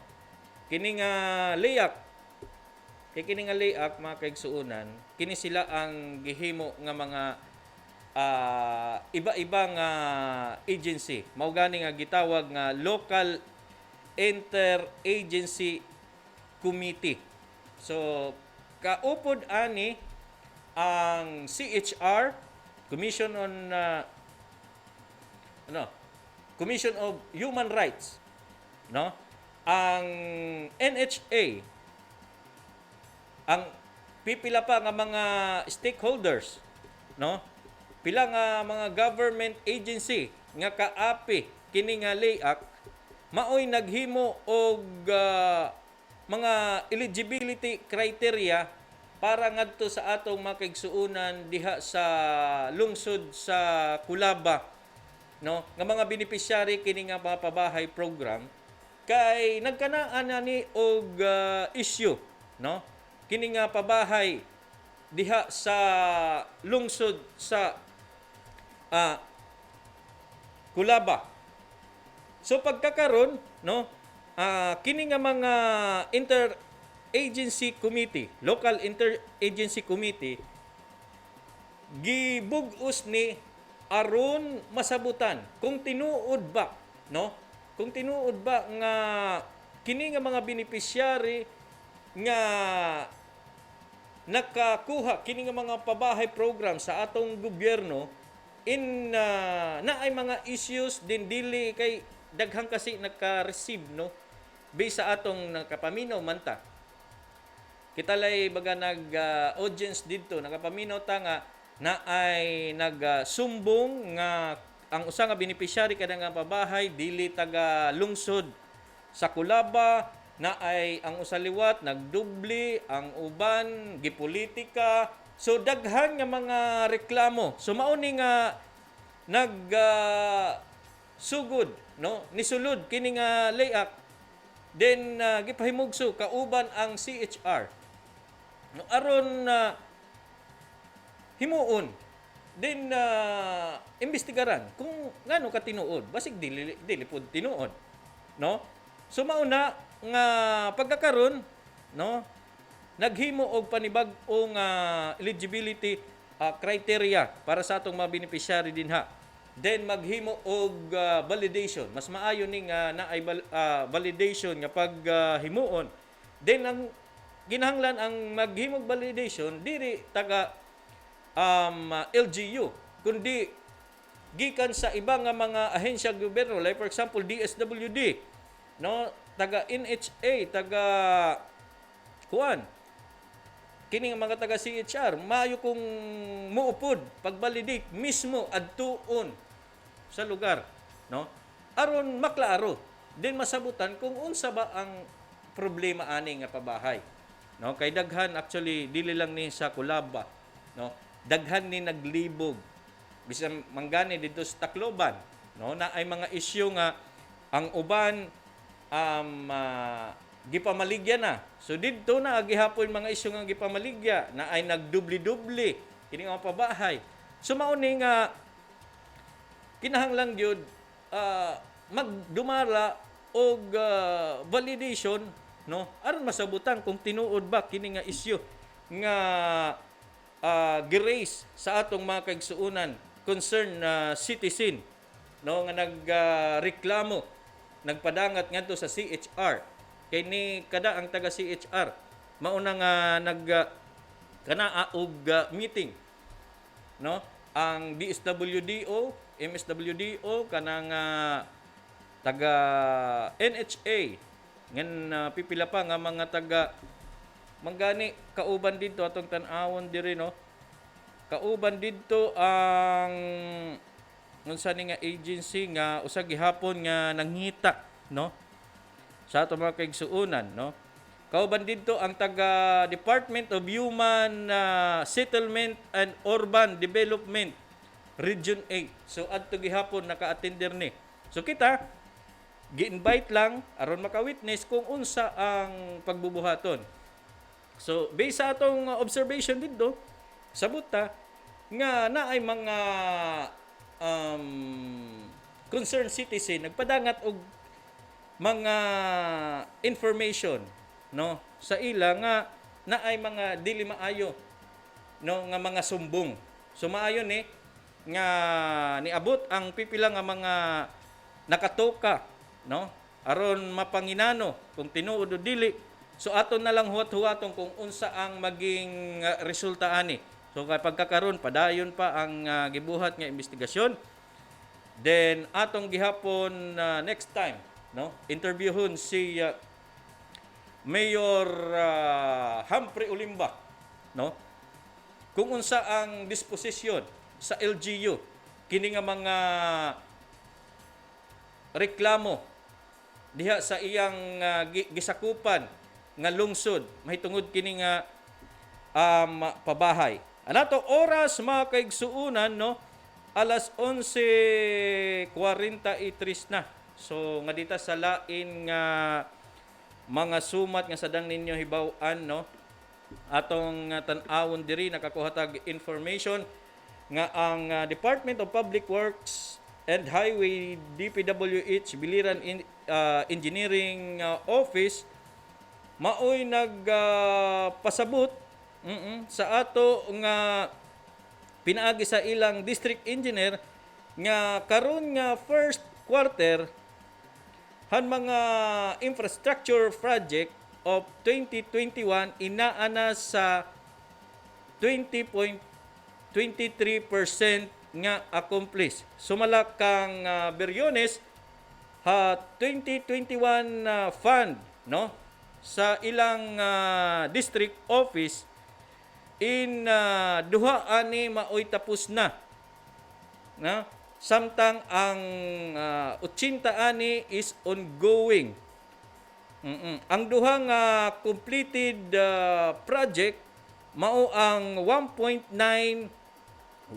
Speaker 4: kini nga liyak, kay kini nga liyak mga kaigsuunan, kini sila ang gihimo nga mga iba-ibang agency, mao gani nga gitawag nga local interagency committee. So kaupod ani ang CHR, Commission on Commission of Human Rights, no, ang NHA, ang pipila pa nga mga stakeholders, no, pila nga mga government agency nga kaapi kini nga layak, maoy naghimo og mga eligibility criteria para ngadto sa atong mga kaigsuunan diha sa lungsod sa Culaba, no, nga mga beneficiary kini nga pabahay program, kay nagkanaan na ni og issue, no, kini nga pabahay diha sa lungsod sa Culaba. So pagkakaron, no, kini nga mga interagency committee, local interagency committee, gibug-os ni aron masabutan kung tinuod ba, no, kung tinuod ba nga kini nga mga beneficiary nga nakakuha kini nga mga pabahay program sa atong gobyerno in na ay mga issues din dili kay daghang kasi naka-receive, no, based sa atong nakapaminaw man ta. Kita lay baga nag-audience dito, nakapaminaw ta nga na ay nagsumbong nga ang usa nga beneficiary kada nga pabahay dili taga lungsod sa Culaba, na ay ang usa liwat nagdubli, ang uban gipolitika. So daghan nga mga reklamo. So mao ni nga sugod, no, nisulod kini nga layak, then gipahimugso kauban ang CHR, no, aron himuon din imbestigaran kung ngano ka tinuod, basig dili pud tinuod, no. So mao na nga pagkakaron, no, naghimo og panibag-o nga eligibility criteria para sa atong mga beneficiary dinha. Then maghimo og validation. Mas maayo ni nga naay validation nga paghimuon. Then ang ginahanglan ang maghimog validation diri taga LGU kundi gikan sa iba nga mga ahensya gobyerno, like for example DSWD, no, taga NHA, taga kuan kini nga mga taga CHR, maayo kung muupod pag-validate mismo adtuon sa lugar, no? Aron maklaro, din masabutan kung unsa ba ang problema ani nga pabahay, no? Kay daghan actually dili lang ni sa Kulaba, no? Daghan ni naglibog bisan manggani dito sa Tacloban, no? Na ay mga isyu nga ang uban gipamaligya na. So dito na gihapon mga isyu nga gipamaligya na ay nagdubli-dubli kini nga pabahay. So mao ni nga kinahanglan gyud magdumara og validation, no, aron masabutan kung tinuod ba kini nga isyu nga gi-raise sa atong mga kaigsuonan concerned citizen, no, nga nagreklamo nagpadangat ngadto sa CHR. Kay ni kada ang taga CHR mauna nga og meeting, no, ang DSWDO, MSWDO kanang taga NHA ngan pipila pa nga mga taga manggani kauban didto atong tan-awon diri, no, kauban didto ang unsa ni nga agency nga usa gihapon nga nanghita, no, sa ato mga kaigsuonan, no. Kauban didto ang taga Department of Human Settlement and Urban Development Region 8. So adto gihapon naka-attender ni. So kita gi-invite lang aron maka-witness kung unsa ang pagbubuhaton. So based sa atong observation didto, sabuta nga naay mga concerned citizen nagpadangat og mga information, no, sa ila nga naay mga dili maayo, no, nga mga sumbong. So maayo ni nga niabot ang pipila nga mga nakatoka, no, aron mapanginano kung tinuod o dili. So aton na lang huwat-huwaton kung unsa ang maging resulta ani. So kapag kakaron padayon pa ang gibuhat nga investigasyon. Then atong gihapon next time, no, interviewon si Mayor Humphrey Olimba, no, kung unsa ang disposisyon sa LGU kini nga mga reklamo diha sa iyang gisakupan nga lungsod mahitungod kini nga pabahay. Anato oras mga kaigsuunan, no, alas 11:43 na. So nga dita sa lain nga mga sumat nga sadang ninyo hibaw-an, no, atong tan-awon diri nakakuhatag information nga ang Department of Public Works and Highway DPWH Biliran Engineering Office maoy nagpasabot sa ato nga pinaagi sa ilang district engineer nga karon nga first quarter han mga infrastructure project of 2021 inaana sa 20.23% nga accomplished. Sumalak kang Beriones 2021 fund, no, sa ilang district office in duha ani maoy tapos na, na samtang ang 80 ani is ongoing. Ang duha nga completed project mao ang 1.9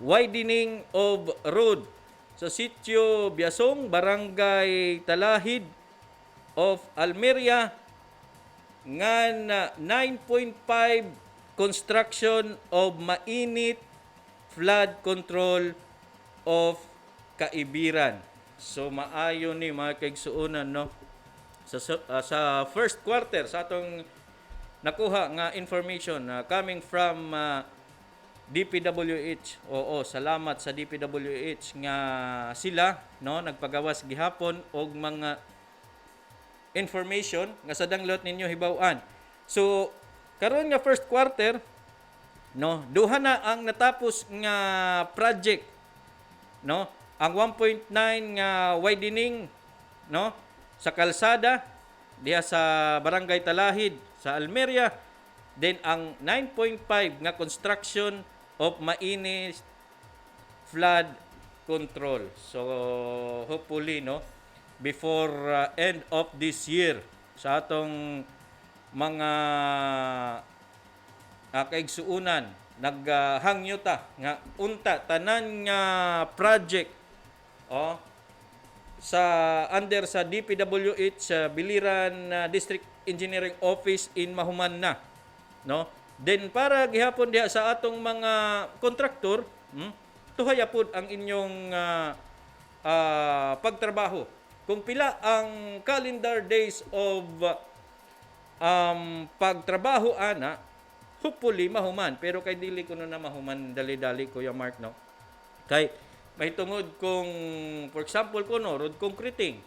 Speaker 4: widening of road sa Sitio Biasong, Barangay Talahid of Almeria, ngan 9.5 construction of mainit flood control of Kaibiran. So maayo ni mga kaigsuonan, no, sa first quarter sa atong nakuha nga information coming from DPWH. Oo, salamat sa DPWH nga sila no nagpagawas gihapon og mga information nga sa danglot ninyo hibaw-an. So karon nga first quarter no, duha na ang natapos nga project no, ang 1.9 nga widening no sa kalsada diha sa Barangay Talahid sa Almeria, then ang 9.5 nga construction of Mainis flood control. So hopefully no before end of this year sa atong mga kaigsuunan naghangyo ta nga unta tanan nga project sa under sa DPWH Biliran District Engineering Office in Mahuman na no. Then para gihapon diha sa atong mga kontraktor, tuhaya pud ang inyong pagtrabaho. Kung pila ang calendar days of pagtrabaho ana, hopefully mahuman, pero kay dili ko na mahuman dali-dali Kuya Mark no. Kay may tungod kung for example kuno road concreting.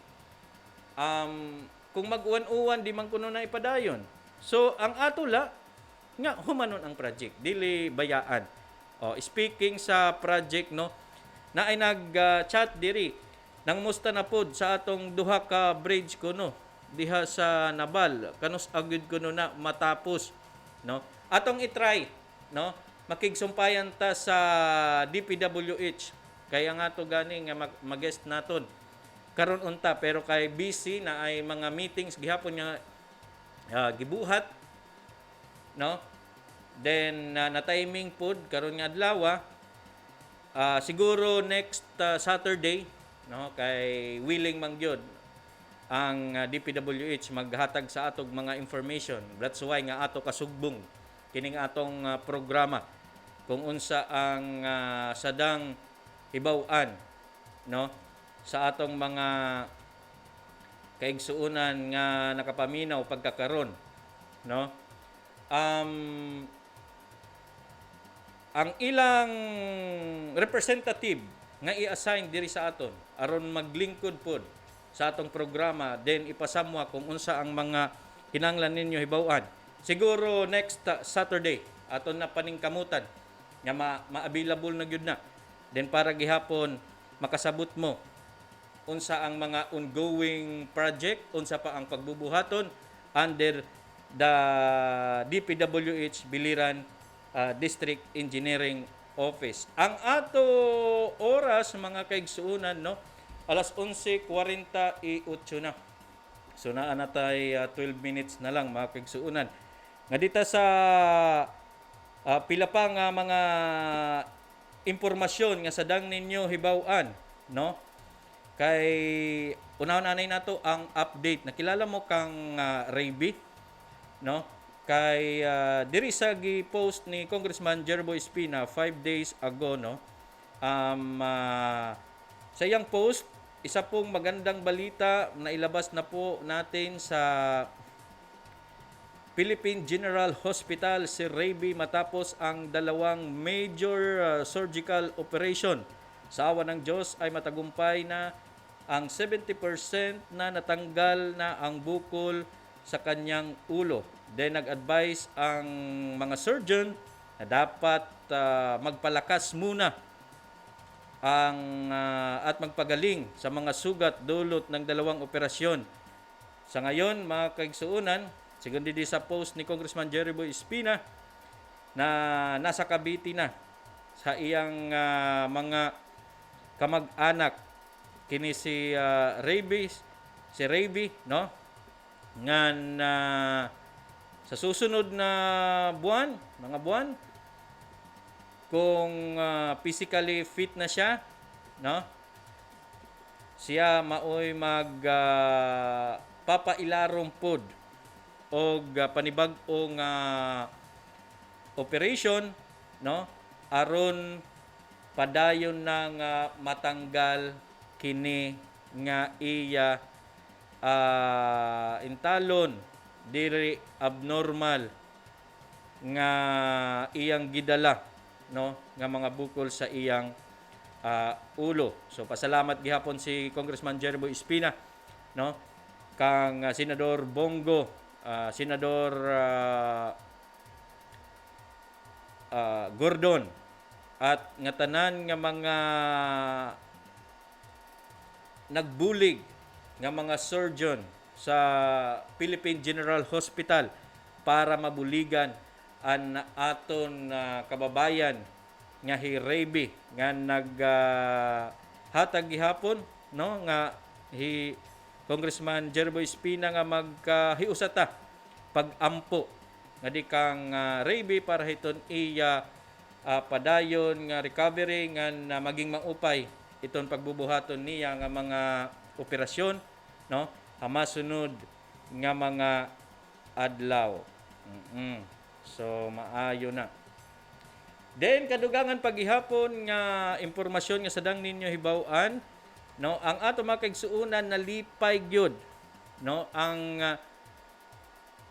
Speaker 4: Kung mag-uwan-uwan di man kuno na ipadayon. So ang atula nga humanon ang project, dili bayaan. Speaking sa project no, na ay nag-chat diri nang musta na pod sa atong duha ka bridge kuno diha sa Nabal kanus agud kuno na matapos no. Atong i-try no makigsumpayan ta sa DPWH kaya nga to gani nga mag-guest naton karon unta, pero kay busy na ay mga meetings gihapon nga gibuhat no. Then na timing pod karon nga adlaw siguro next Saturday no kay willing man gyud ang DPWH maghatag sa atog mga information. That's why nga ato kasugbong kining atong programa kung unsa ang sadang hibaw-an no sa atong mga kaigsuunan nga nakapaminaw pagkakaron no. Ang ilang representative nga i-assign diri sa aton aron maglingkod pod sa atong programa, then ipasamwa kung unsa ang mga kinahanglan ninyo hibaw-an. Siguro next Saturday aton na paningkamutan nga ma-available na gyud na. Then para gihapon makasabot mo unsa ang mga ongoing project, unsa pa ang pagbubuhaton under the DPWH Biliran District Engineering Office. Ang ato oras mga kaigsuunan no, alas 11:48 na. So naa na tay 12 minutes na lang mga kaigsuunan. Nga dita sa pila pa nga mga impormasyon nga sadang ninyo hibaw-an no. Kay unahon anay nato ang update. Nakilala mo kang Rayby no? Kay diri sa gi-post ni Congressman Jerbo Espina 5 days ago no. Sa iyang post, isa pong magandang balita na ilabas na po natin sa Philippine General Hospital si Rayby matapos ang dalawang major surgical operation. Sa awa ng Diyos ay matagumpay na ang 70% na natanggal na ang bukol sa kanyang ulo. Then nag-advise ang mga surgeon na dapat magpalakas muna at magpagaling sa mga sugat dulot ng dalawang operasyon. Sa ngayon, mga kaigsuunan, segundo di sa post ni Congressman Jerry Espina na nasa Cavite na sa iyang mga kamag-anak kini si Rayby no, nga sa susunod na mga buwan kung physically fit na siya no, siya maoy papailarom pod og panibag-ong operation no, aron padayon na nga matanggal kini nga iya intalon diri abnormal nga iyang gidala no nga mga bukol sa iyang ulo. So pasalamat gihapon si Congressman Jeriboy Espina, no, kang Senador Bongo, Senador Gordon, at nga tanan nga mga nagbulig nga mga surgeon sa Philippine General Hospital para mabuligan ang aton kababayan nga Raby nga hatag gihapon, no, nga Congressman Jeriboy Espina nga maghiusata pagampo nga di kang Raby para hiton iya padayon nga recovery nga maging maupay iton pagbubuhaton niya nga mga operasyon, no, masunod nga mga adlaw. So maayo na. Then kadugangan paghihapon nga impormasyon nga sadang ninyo hibaw-an, no, ang ato mga kaigsuonan nalipay gyud, no, ang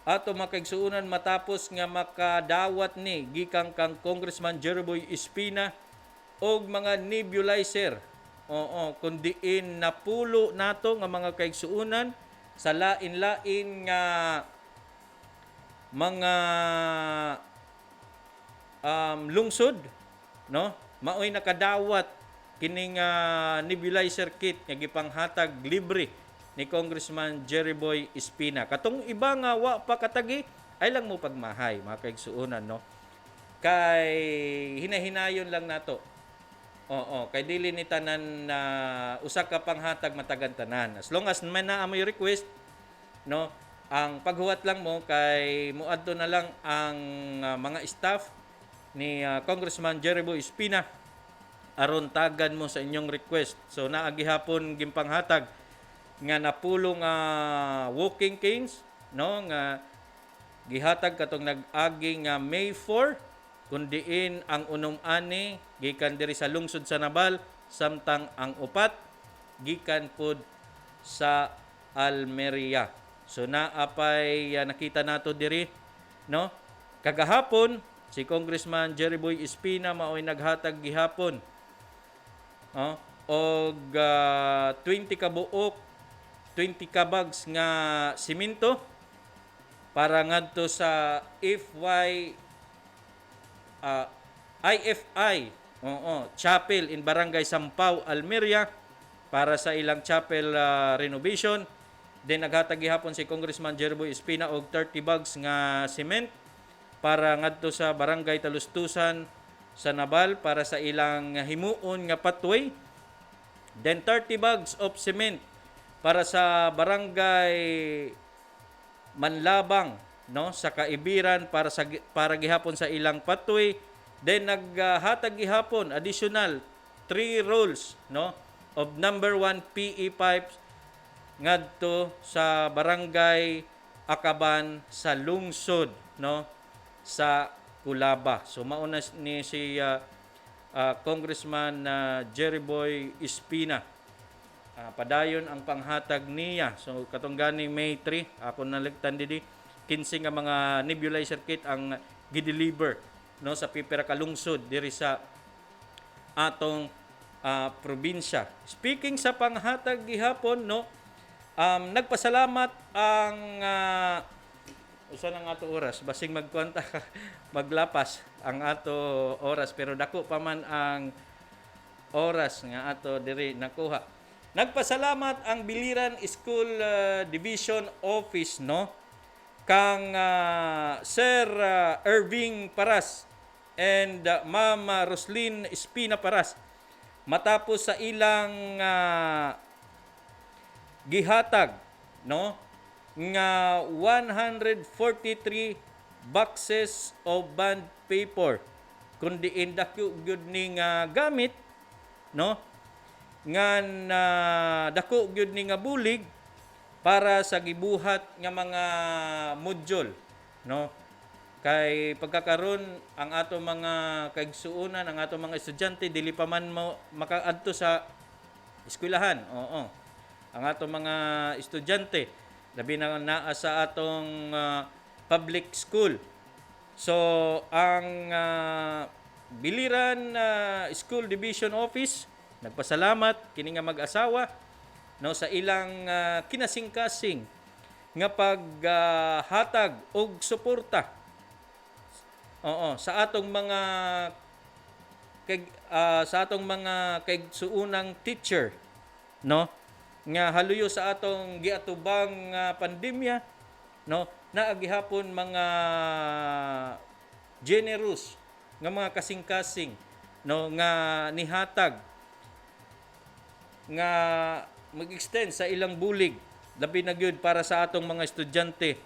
Speaker 4: ato mga kaigsuonan matapos nga makadawat ni gikan kang Congressman Jeriboy Espina og mga nebulizer. Oo, kundiin napulo nato nga mga kaigsuonan sa lain-lain nga mga lungsod, no, maoy nakadawat kining nebulizer kit nga gipanghatag libre ni Congressman Jeriboy Espina. Katong iba nga wa pa katagi ay lang mo pagmahay mga kaigsuonan, no, kay hinahinayon lang nato. Oo, kay dili ni tanan na usa ka panghatag matagan tanan. As long as may naa may request, no, ang paghuwat lang mo kay muadto na lang ang mga staff ni Congressman Jeriboy Espina aron tagan mo sa inyong request. So naagihapon gimpanghatag nga napulong walking canes, no, nga gihatag katong nag-agi nga May 4 kundiin ang unom ani gikan diri sa lungsod sa Nabal samtang ang upat gikan pud sa Almeria. So naapay nakita nato diri, no, kagahapon si Congressman Jeriboy Espina maoy naghatag gihapon og 20 ka buok, 20 ka bags nga simento para ngadto sa IFI chapel in Barangay Sampaw, Almeria para sa ilang chapel renovation. Then naghatag gihapon si Congressman Jeriboy Espina og 30 bags nga cement para ngadto sa Barangay Talustusan sa Nabal para sa ilang himuon nga pathway. Then 30 bags of cement para sa Barangay Manlabang, no, sa Kaibiran para gihapon sa ilang pathway. Then naghatag gihapon additional 3 rolls, no, of number 1 PE pipes ngadto sa Barangay Akaban sa lungsod, no, sa Culaba. So mauna ni si Congressman Jeriboy Espina. Padayon ang panghatag niya. So katong gani May 3 ako naligtan didi 15 nga mga nebulizer kit ang gideliver, no, sa pipira ka lungsod diri sa atong probinsya. Speaking sa panghatag gihapon, no, nagpasalamat ang usa ng ato oras basing magkwanta maglapas ang ato oras pero dako pa man ang oras nga ato diri nakuha. Nagpasalamat ang Biliran School Division Office, no, kang Sir Irving Paras and Ma'am Roslyn Espina Paras matapos sa ilang gihatag, no, nga 143 boxes of bond paper kundi dako gyud ni nga gamit, no, nga dako gyud ni nga bulig para sa gibuhat nga mga module, no, kay pagkakaron ang ato mga kaigsuonan, ang ato mga estudyante dili pa man makaadto sa eskwelahan. Oo, ang ato mga estudyante labi na naa sa atong public school. So ang Biliran School Division Office nagpasalamat kini nga mag-asawa no sa ilang kinasing-kasing nga paghatag og suporta sa atong mga kaigsuunang teacher no nga haluyo sa atong giatubang pandemya no naagihapon mga generous nga mga kasing-kasing no nga nihatag nga mag-extend sa ilang bulig labi na gyud para sa atong mga estudyante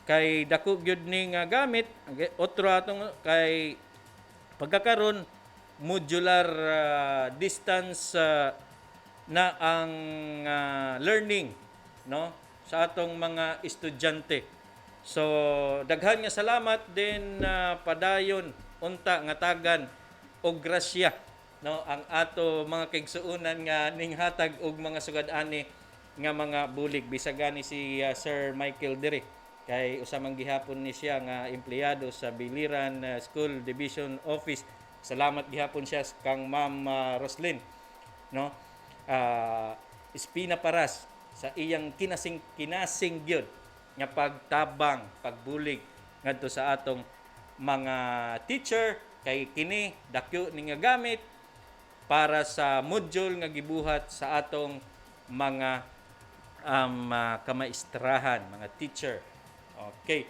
Speaker 4: kay dako gyud ni nga gamit otro atong kay pagkakaron modular distance na ang learning no sa atong mga estudyante. So daghan nga salamat din padayon unta nga tagan og grasya no ang ato mga kaigsuonan nga ninghatag og mga sugad-ani nga mga bulig bisag gani si Sir Michael Diri kay usamang gihapon ni siya nga empleyado sa Biliran School Division Office. Salamat gihapon siya kang Ma'am Roslyn no Espina Paras sa iyang kinasing gyud nga pagtabang pagbulig ngadto sa atong mga teacher kay kini dakyo ni nga gamit para sa module nga gibuhat sa atong mga kamaistrahan, mga teacher. Okay.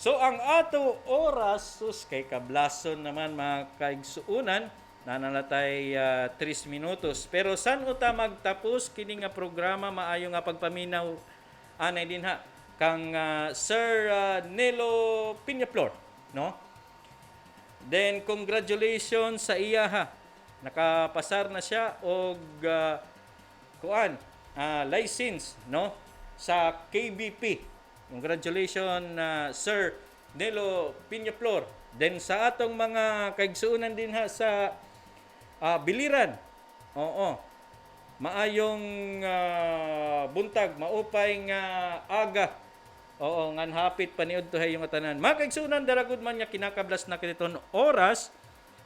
Speaker 4: So ang ato oras sus kay kablason naman mga kaigsuunan nananatay 3 minutos. Pero san uta magtapos kini nga programa maayo nga pagpaminaw anay din ha kang Sir Nelo Piñaflor, no? Then congratulations sa iya ha. Nakapasar na siya og license, no? Sa KBP. Congratulations Sir Nelo Piñaflor. Then sa atong mga kaigsuunan din ha sa Biliran. Oo. Maayong buntag, maupay nga aga. Oo, ngan hapit paniud to hay yung tanan. Mga kaigsuunan daragud man nya kinakablas na kaniton oras,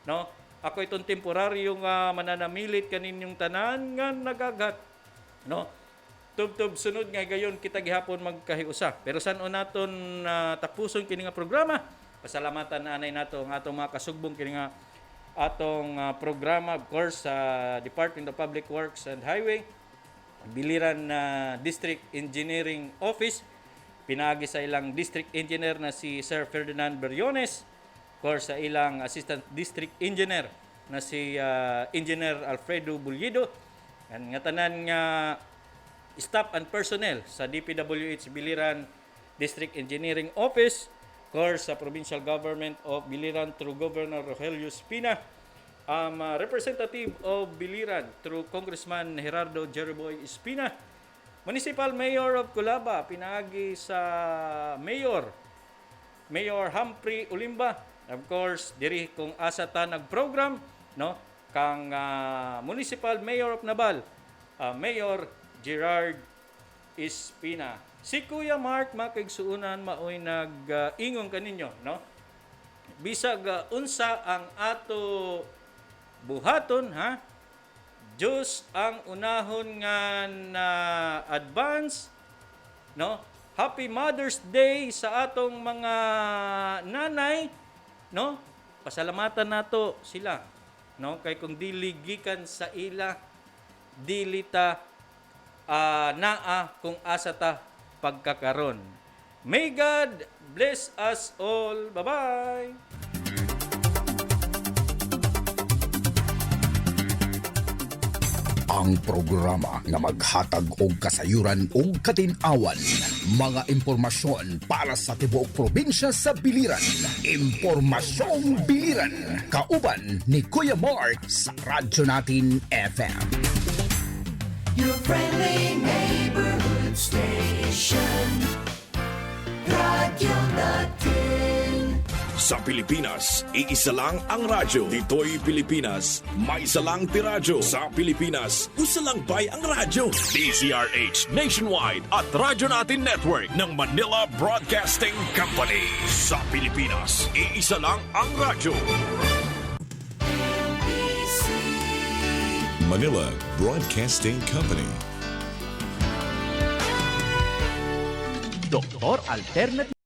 Speaker 4: no? Ako itong temporaryo nga mananamilit kaninyong tanan nga nagagat, no? Tub sunod nga gayon kita gihapon magkahiusa. Pero san naton tapuson kini nga programa? Pasalamatan anay nato ang atong mga kasugbong kini nga atong programa, of course sa Department of Public Works and Highway, Biliran District Engineering Office, pinagi sa ilang district engineer na si Sir Ferdinand Beriones, of course sa ilang assistant district engineer na si Engineer Alfredo Bullido, and nga tanan nga staff and personnel sa DPWH Biliran District Engineering Office, of course sa Provincial Government of Biliran through Governor Rogelio Espina, representative of Biliran through Congressman Gerardo Jeriboy Espina, Municipal Mayor of Culaba, pinagi sa Mayor Humphrey Ulimba, of course diri kung asa ta nag-program, no, kang Municipal Mayor of Nabal, Mayor Gerard Espina. Si Kuya Mark makaigsuunan maoy nag-ingon kaninyo, no? Bisag unsa ang ato buhaton ha? Diyos ang unahon nga na advance, no? Happy Mother's Day sa atong mga nanay, no? Pasalamatan nato sila, no? Kay kung dili gikan sa ila dili ta naa kung asa ta pagkakaron. May God bless us all. Bye-bye!
Speaker 3: Ang programa na maghatag og kasayuran ug katin-awan, mga impormasyon para sa tibuok probinsya sa Biliran. Impormasyong Biliran, kauban ni Kuya Mark sa radyo natin FM.
Speaker 6: Your friendly neighborhood station, Radyo Natin.
Speaker 1: Sa Pilipinas, iisa lang ang radyo. Dito'y Pilipinas, may isa lang tiradyo. Sa Pilipinas, usa lang bay ang radyo. DZRH Nationwide at Radyo Natin Network ng Manila Broadcasting Company. Sa Pilipinas, iisa lang ang radyo.
Speaker 2: Manila Broadcasting Company.
Speaker 7: Doktor Alternative